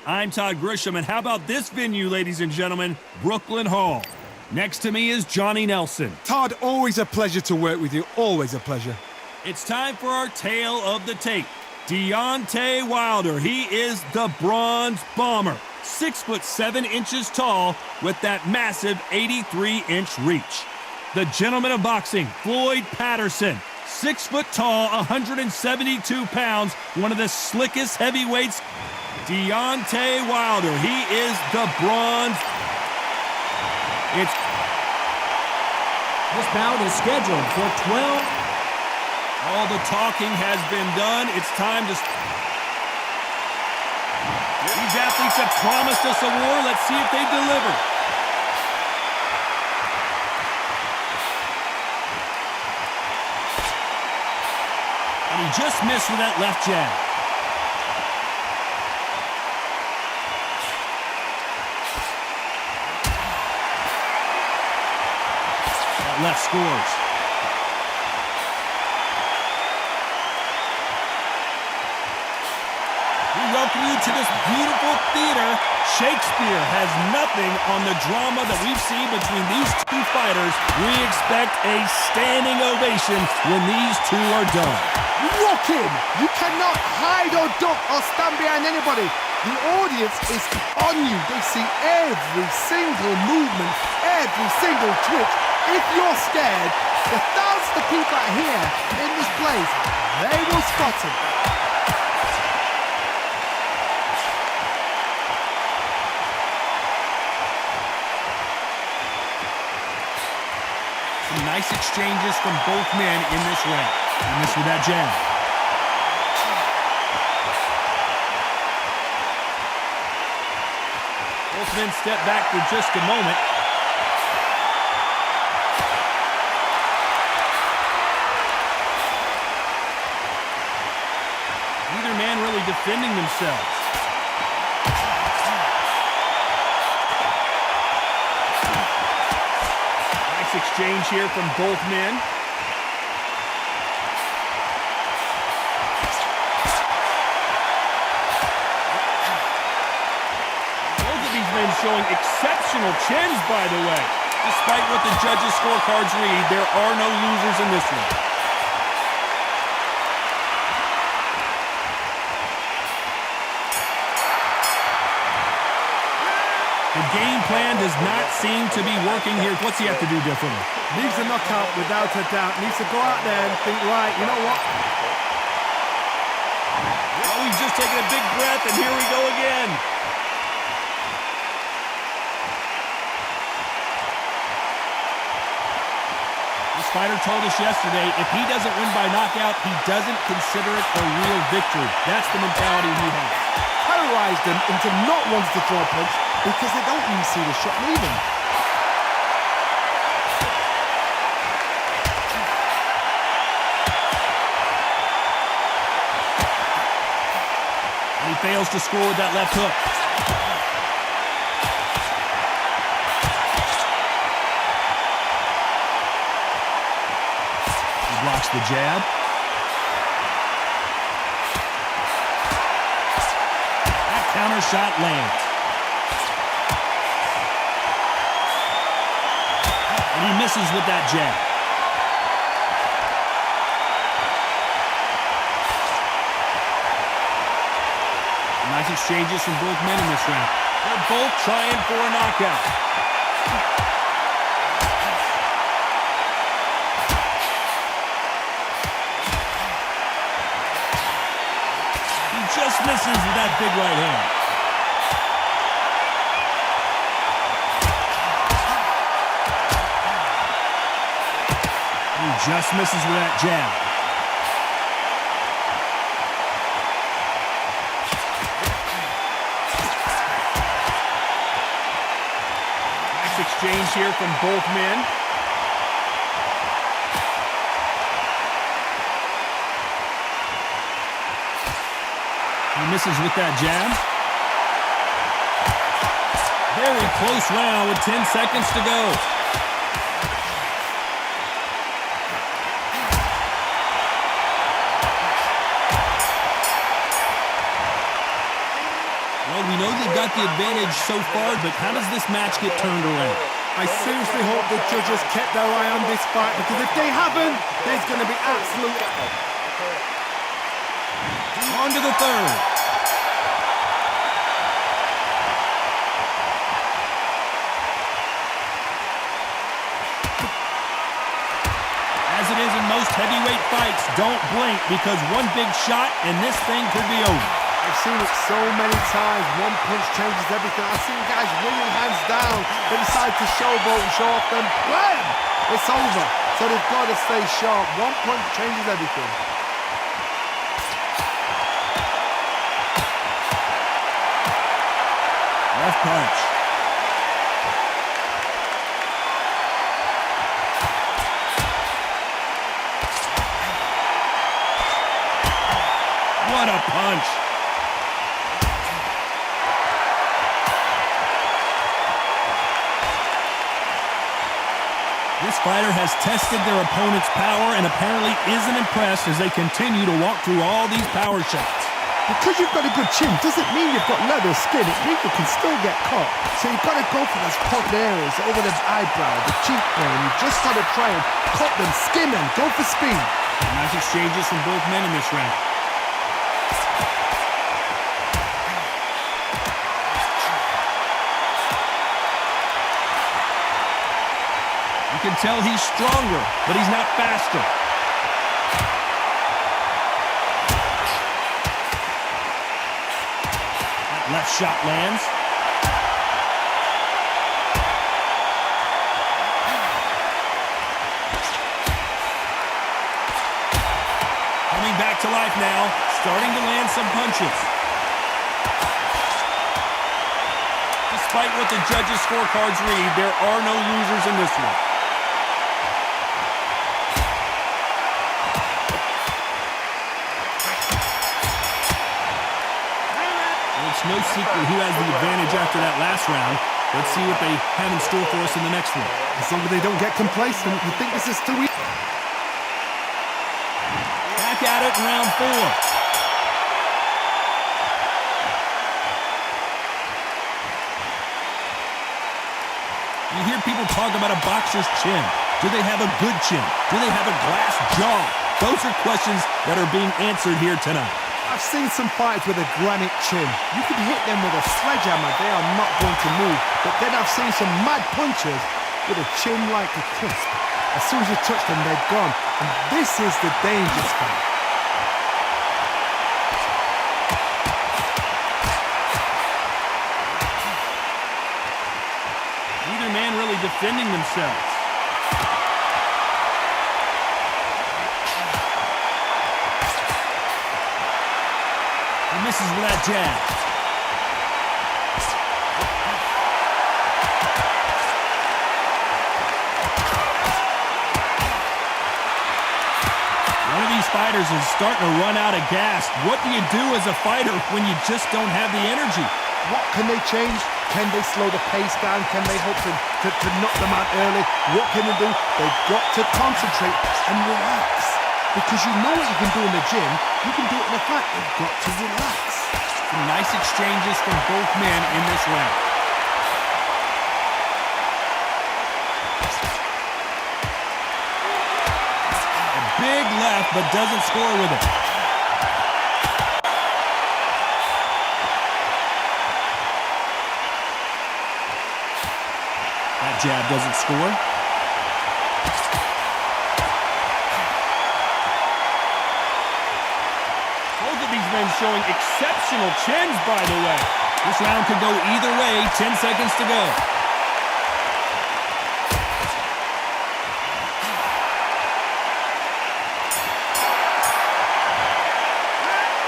I'm Todd Grisham, and how about this venue, ladies and gentlemen? Brooklyn Hall. Next to me is Johnny Nelson. Todd, always a pleasure to work with you. Always a pleasure. It's time for our tale of the tape. Deontay Wilder. He is the Bronze Bomber. 6'7" tall with that massive 83-inch reach. The gentleman of boxing, Floyd Patterson. 6 foot tall, 172 pounds, one of the slickest heavyweights. Deontay Wilder. He is the Bronze. This bout is scheduled for 12. All the talking has been done. It's time to... These athletes have promised us a war. Let's see if they deliver. And he just missed with that left jab. That left scores. We welcome you to this beautiful theater. Shakespeare has nothing on the drama that we've seen between these two fighters. We expect a standing ovation when these two are done. Walk in. You cannot hide or duck or stand behind anybody. The audience is on you. They see every single movement, every single twitch. If you're scared, the thousands of people out here in this place, they will spot it. Some nice exchanges from both men in this round. He missed with that jab. Both men step back for just a moment. Neither man really defending themselves. Exchange here from both men. Both of these men showing exceptional chins, by the way. Despite what the judges' scorecards read, there are no losers in this one. The game plan does not seem to be working here. What's he have to do differently? Needs a knockout without a doubt. Needs to go out there and think, right, you know what? Well, he's just taking a big breath, and here we go again. This fighter told us yesterday, if he doesn't win by knockout, he doesn't consider it a real victory. That's the mentality he has. Paralyzed them into not wanting to throw a punch because they don't even see the shot leaving. And he fails to score with that left hook. He blocks the jab. Counter shot lands. And he misses with that jab. Nice exchanges from both men in this round. They're both trying for a knockout. Just misses with that big right hand. He just misses with that jab. Nice exchange here from both men. He misses with that jab. Very close round with 10 seconds to go. Well, we know they've got the advantage so far, but how does this match get turned around? I seriously hope the judges kept their eye on this fight, because if they haven't, there's going to be absolute... On to the third. As it is in most heavyweight fights, don't blink, because one big shot and this thing could be over. I've seen it so many times. One punch changes everything. I've seen guys wringing hands down. They decide to showboat and show off them. Blam! It's over. So they've got to stay sharp. One punch changes everything. Left punch. What a punch. This fighter has tested their opponent's power and apparently isn't impressed as they continue to walk through all these power shots. Because you've got a good chin doesn't mean you've got leather skin. It means you can still get caught. So you've got to go for those popped areas over the eyebrow, the cheekbone. You've just got to try and cut them, skim them, go for speed. Nice exchanges from both men in this round. You can tell he's stronger, but he's not faster. That left shot lands. Coming back to life now, starting to land some punches. Despite what the judges' scorecards read, there are no losers in this one. It's no secret who has the advantage after that last round. Let's see what they have in store for us in the next one. As long as they don't get complacent, you think this is too easy. Back at it in round 4. You hear people talk about a boxer's chin. Do they have a good chin? Do they have a glass jaw? Those are questions that are being answered here tonight. I've seen some fights with a granite chin. You can hit them with a sledgehammer, they are not going to move. But then I've seen some mad punchers with a chin like a crisp. As soon as you touch them, they're gone. And this is the dangerous fight. Neither man really defending themselves. He misses with that jab. One of these fighters is starting to run out of gas. What do you do as a fighter when you just don't have the energy? What can they change? Can they slow the pace down? Can they hope to knock them out early? What can they do? They've got to concentrate and relax. Because you know what you can do in the gym, you can do it in the fight. You've got to relax. Some nice exchanges from both men in this round. A big left, but doesn't score with it. That jab doesn't score. Both of these men showing exceptional chins, by the way. This round could go either way. 10 seconds to go.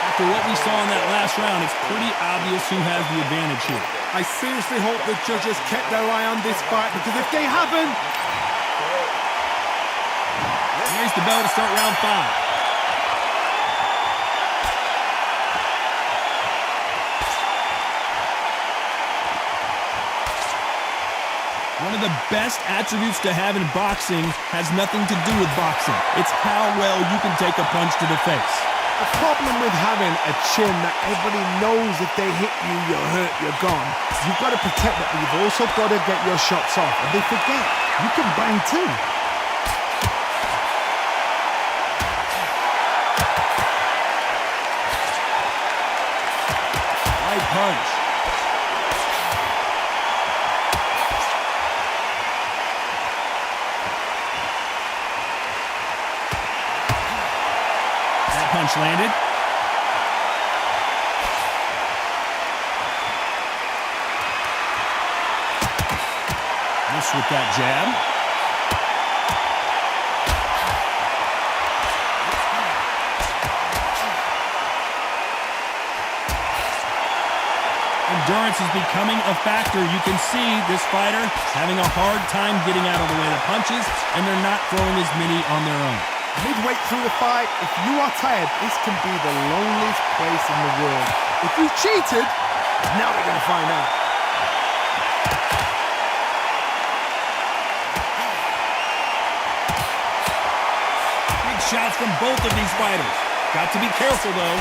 After what we saw in that last round, it's pretty obvious who has the advantage here. I seriously hope the judges kept their eye on this fight, because if they haven't... Here's the bell to start round 5. One of the best attributes to have in boxing has nothing to do with boxing. It's how well you can take a punch to the face. The problem with having a chin that everybody knows if they hit you, you're hurt, you're gone. You've got to protect that, but you've also got to get your shots off. And they forget, you can bang too. Right punch. That punch landed. Missed with that jab. Endurance is becoming a factor. You can see this fighter having a hard time getting out of the way of the punches, and they're not throwing as many on their own. Midway through the fight, if you are tired, this can be the loneliest place in the world. If you cheated, now we're going to find out. Big shots from both of these fighters. Got to be careful, though.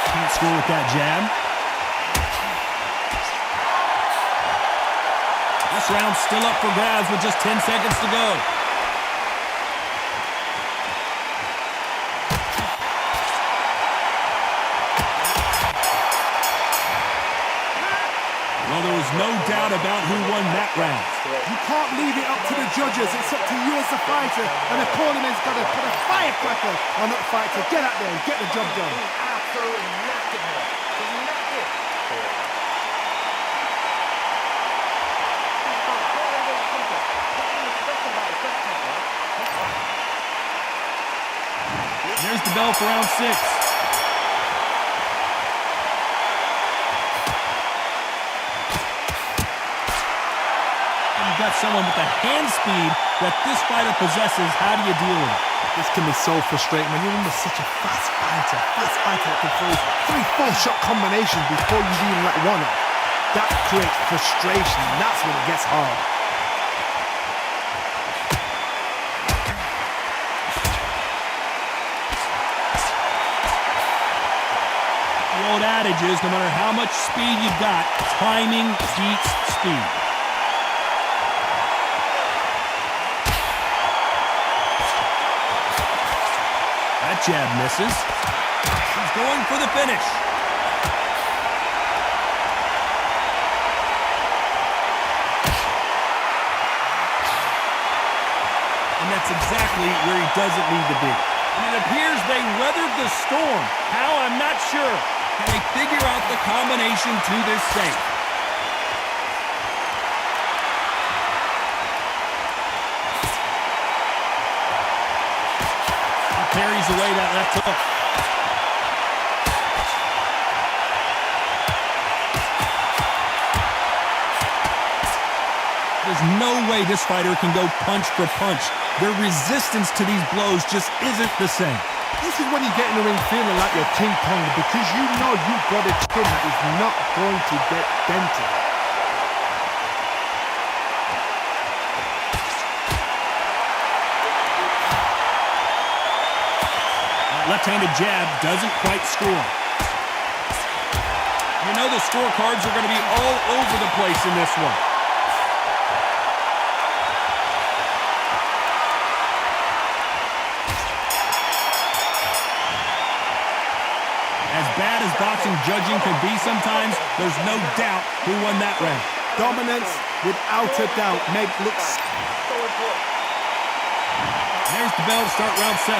Can't score with that jab. This round's still up for grabs with just 10 seconds to go. Well, there was no doubt about who won that round. You can't leave it up to the judges. It's up to you as a fighter. And the opponent's got to put a firecracker on that fighter. Get out there and get the job done. There's the bell for round 6. You've got someone with the hand speed that this fighter possesses. How do you deal with it? This can be so frustrating when you're under such a fast fighter that can throw 3 full-shot combinations before you even let one up. That creates frustration, and that's when it gets hard. The old adage is, no matter how much speed you've got, timing beats speed. That jab misses. He's going for the finish. And that's exactly where he doesn't need to be. And it appears they weathered the storm. How? I'm not sure. Can they figure out the combination to this safe? He carries away that left hook. There's no way this fighter can go punch for punch. Their resistance to these blows just isn't the same. This is when you get in the ring feeling like you're King Kong because you know you've got a chin that is not going to get dented. That left-handed jab doesn't quite score. You know the scorecards are going to be all over the place in this one. As bad as boxing judging can be sometimes, there's no doubt who won that round. Dominance, without a doubt, Meg looks... There's the bell to start round 7.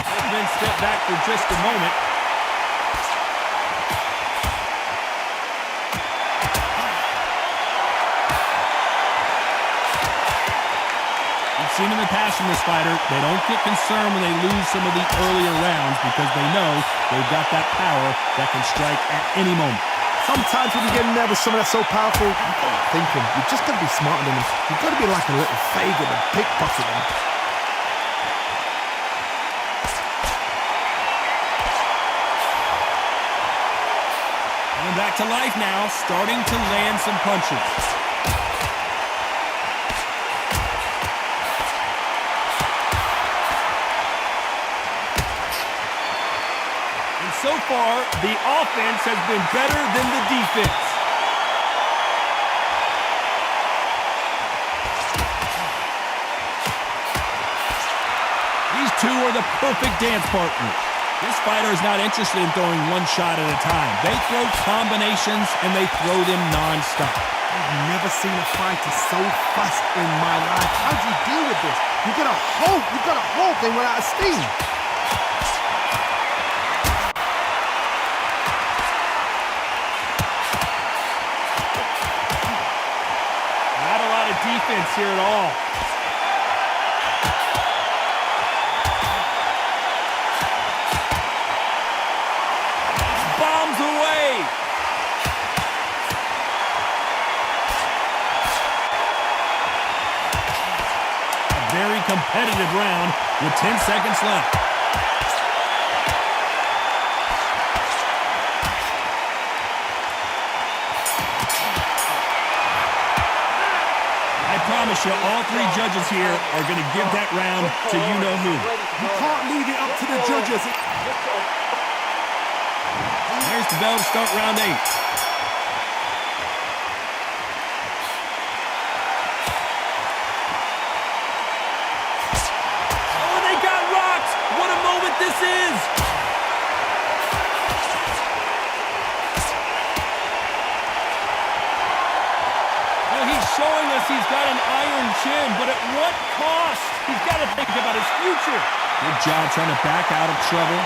Both men step back for just a moment. Seen in the past from this fighter, they don't get concerned when they lose some of the earlier rounds because they know they've got that power that can strike at any moment. Sometimes when you get nervous, someone that's so powerful, you've got to think him. You've just got to be smarter than him. You've got to be like a little Fagin and pickpocket him. back to life now, starting to land some punches. And so far, the offense has been better than the defense. These two are the perfect dance partners. This fighter is not interested in throwing one shot at a time. They throw combinations, and they throw them non-stop. I've never seen a fighter so fast in my life. How do you deal with this? You've got to hope they run out of steam. Not a lot of defense here at all. Bombs away. A very competitive round with 10 seconds left. I promise you, all three judges here are going to give that round to you-know-who. You can't leave it up to the judges. There's the bell to start round 8. Oh, they got rocked! What a moment this is! Well, he's showing us he's got an iron chin, but at what cost? He's got to think about his future. Good job trying to back out of trouble.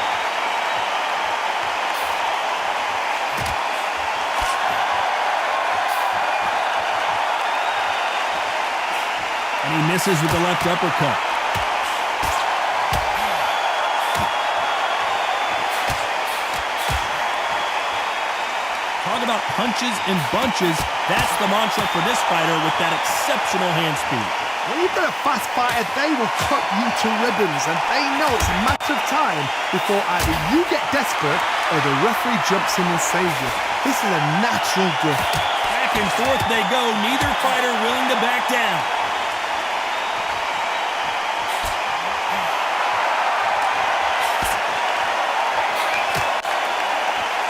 And he misses with the left uppercut. Talk about punches and bunches. That's the mantra for this fighter with that exceptional hand speed. When you've got a fast fighter, they will cut you to ribbons, and they know it's a matter of time before either you get desperate or the referee jumps in and saves you. This is a natural gift. Back and forth they go, neither fighter willing to back down.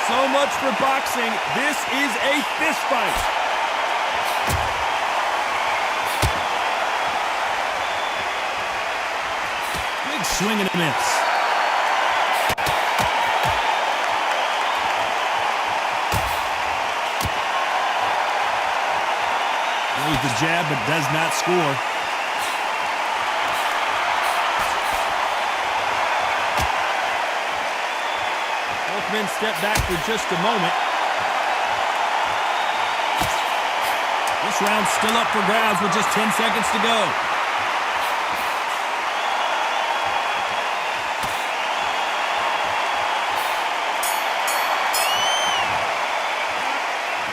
So much for boxing. This is a fist fight. Big swing and a miss. Throws the jab but does not score. Men step back for just a moment. This round's still up for grabs with just 10 seconds to go.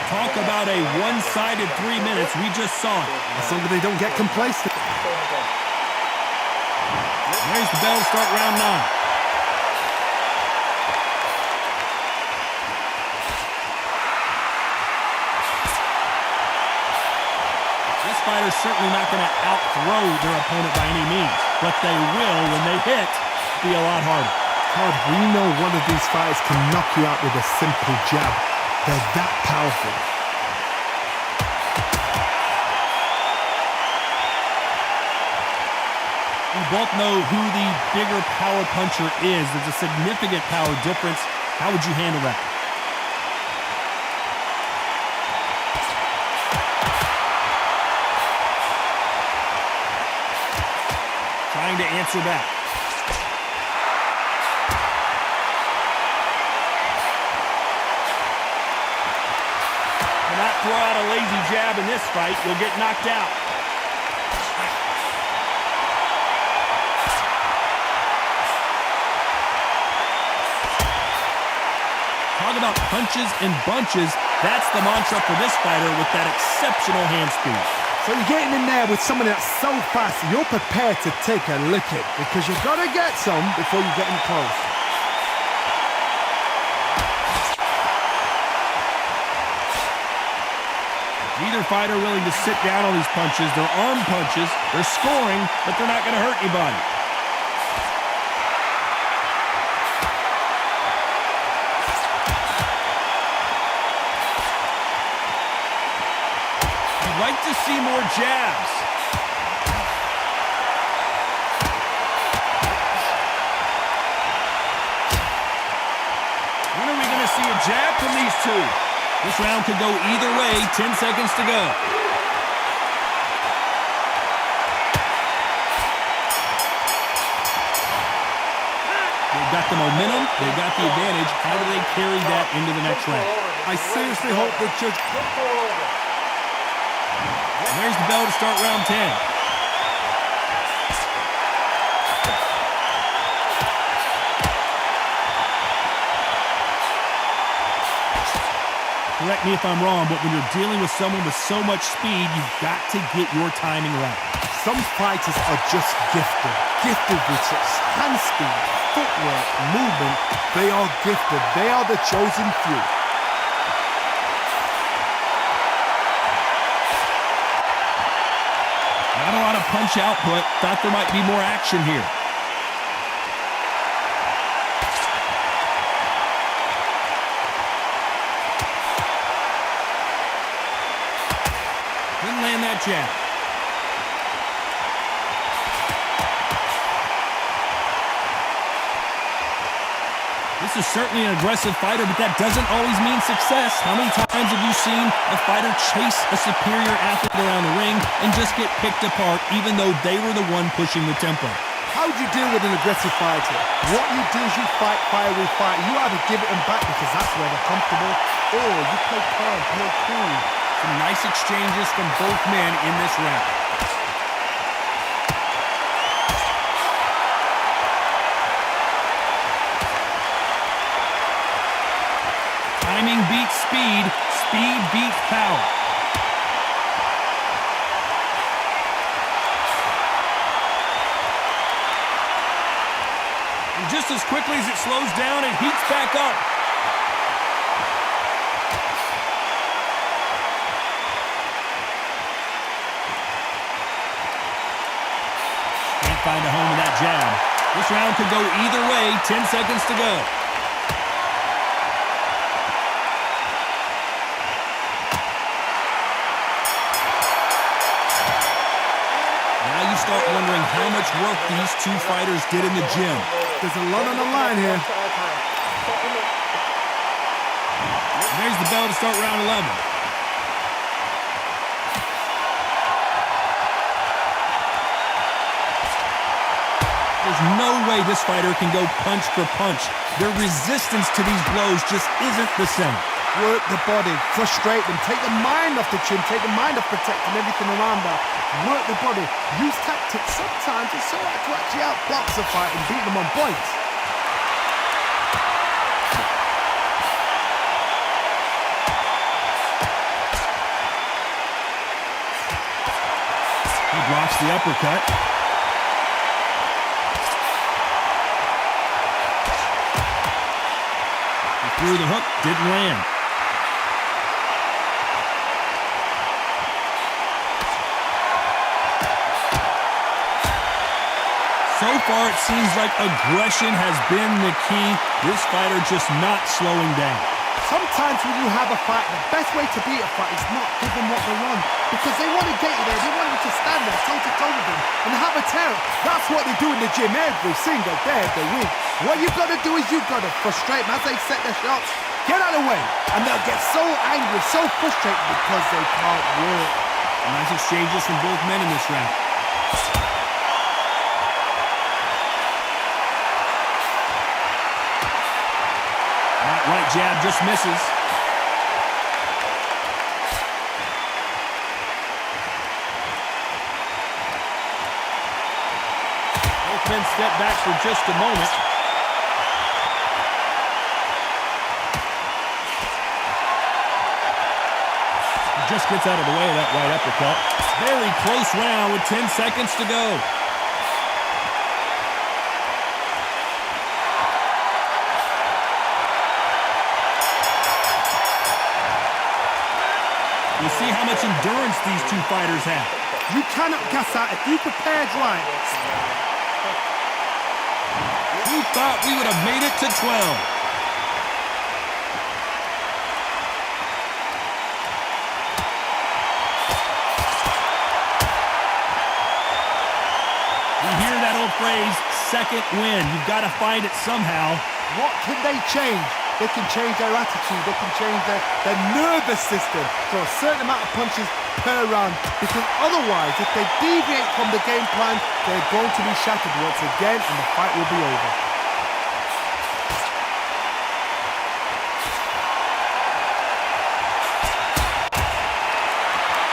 Talk about a one-sided 3 minutes. We just saw it. As long as they don't get complacent. There's the bell to start round 9. Fighters certainly not going to out-throw their opponent by any means, but they will, when they hit, be a lot harder. Todd, we know one of these fighters can knock you out with a simple jab. They're that powerful. We both know who the bigger power puncher is. There's a significant power difference. How would you handle that? Trying to answer back. Cannot throw out a lazy jab in this fight. You'll get knocked out. Talk about punches and bunches. That's the mantra for this fighter with that exceptional hand speed. So you're getting in there with someone that's so fast, you're prepared to take a licking because you've got to get some before you get in close. Neither fighter willing to sit down on these punches. They're arm punches. They're scoring, but they're not going to hurt anybody. I'd like to see more jabs. When are we going to see a jab from these two? This round could go either way. 10 seconds to go. They've got the momentum. They've got the advantage. How do they carry that into the next round? I seriously hope the judge... And there's the bell to start round 10. Correct me if I'm wrong, but when you're dealing with someone with so much speed, you've got to get your timing right. Some fighters are just gifted. Gifted with such hand speed, footwork, movement. They are gifted. They are the chosen few. Not a lot of punch output. Thought there might be more action here. Didn't land that jab. This is certainly an aggressive fighter, but that doesn't always mean success. How many times have you seen a fighter chase a superior athlete around the ring and just get picked apart even though they were the one pushing the tempo? How do you deal with an aggressive fighter? What you do is you fight fire with fire. You either give it them back because that's where they're comfortable, or you play calm, play cool. Some nice exchanges from both men in this round. Timing beats speed. Speed beats power. And just as quickly as it slows down, it heats back up. Can't find a home with that jab. This round could go either way. 10 seconds to go. Start wondering how much work these two fighters did in the gym. There's a lot on the line here. And there's the bell to start round 11. There's no way this fighter can go punch for punch. Their resistance to these blows just isn't the same. Work the body, frustrate them, take the mind off the chin, take the mind off protecting everything around that. Work the body, use tactics. Sometimes it's so hard to actually outbox a fight and beat them on points. He blocks the uppercut. He threw the hook, didn't land. So far, it seems like aggression has been the key. This fighter just not slowing down. Sometimes when you have a fight, the best way to beat a fight is not give them what they want. Because they want to get you there. They want you to stand there, toe-to-toe with them, and have a tear. That's what they do in the gym every single day of the week. What you've got to do is you've got to frustrate them as they set their shots. Get out of the way. And they'll get so angry, so frustrated because they can't work. Nice exchanges from both men in this round. Right jab just misses. Both men step back for just a moment. He just gets out of the way of that right uppercut. Very close round with 10 seconds to go. We'll see how much endurance these two fighters have. You cannot gas out if you prepared right. Who thought we would have made it to 12? You hear that old phrase, second win. You've got to find it somehow. What can they change? They can change their attitude. They can change their nervous system for a certain amount of punches per round. Because otherwise, if they deviate from the game plan, they're going to be shattered once again and the fight will be over.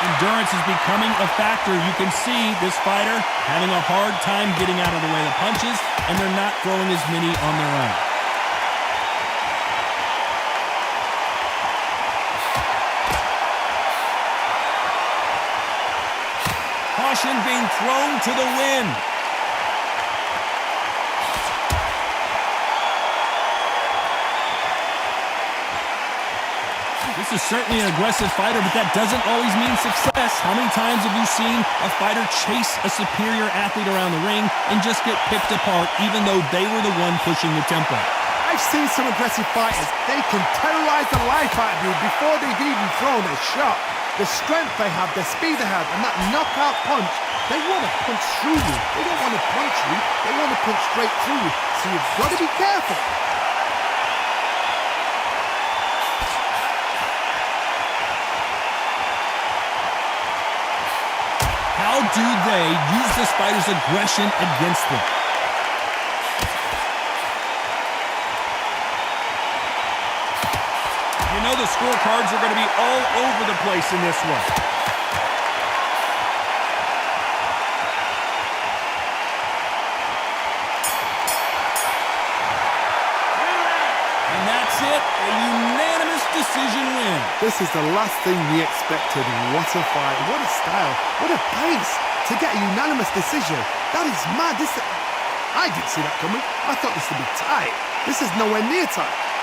Endurance is becoming a factor. You can see this fighter having a hard time getting out of the way of the punches, and they're not throwing as many on their own. Caution being thrown to the wind. This is certainly an aggressive fighter, but that doesn't always mean success. How many times have you seen a fighter chase a superior athlete around the ring and just get picked apart even though they were the one pushing the tempo? I've seen some aggressive fighters. They can terrorize the life out of you before they've even thrown a shot. The strength they have, the speed they have, and that knockout punch, they want to punch through you. They don't want to punch you. They want to punch straight through you. So you've got to be careful. How do they use this fighter's aggression against them? You know the scorecards are going to be all over the place in this one. And that's it, a unanimous decision win. This is the last thing we expected. What a fight, what a style, what a pace to get a unanimous decision. That is mad. I didn't see that coming. I thought this would be tight. This is nowhere near tight.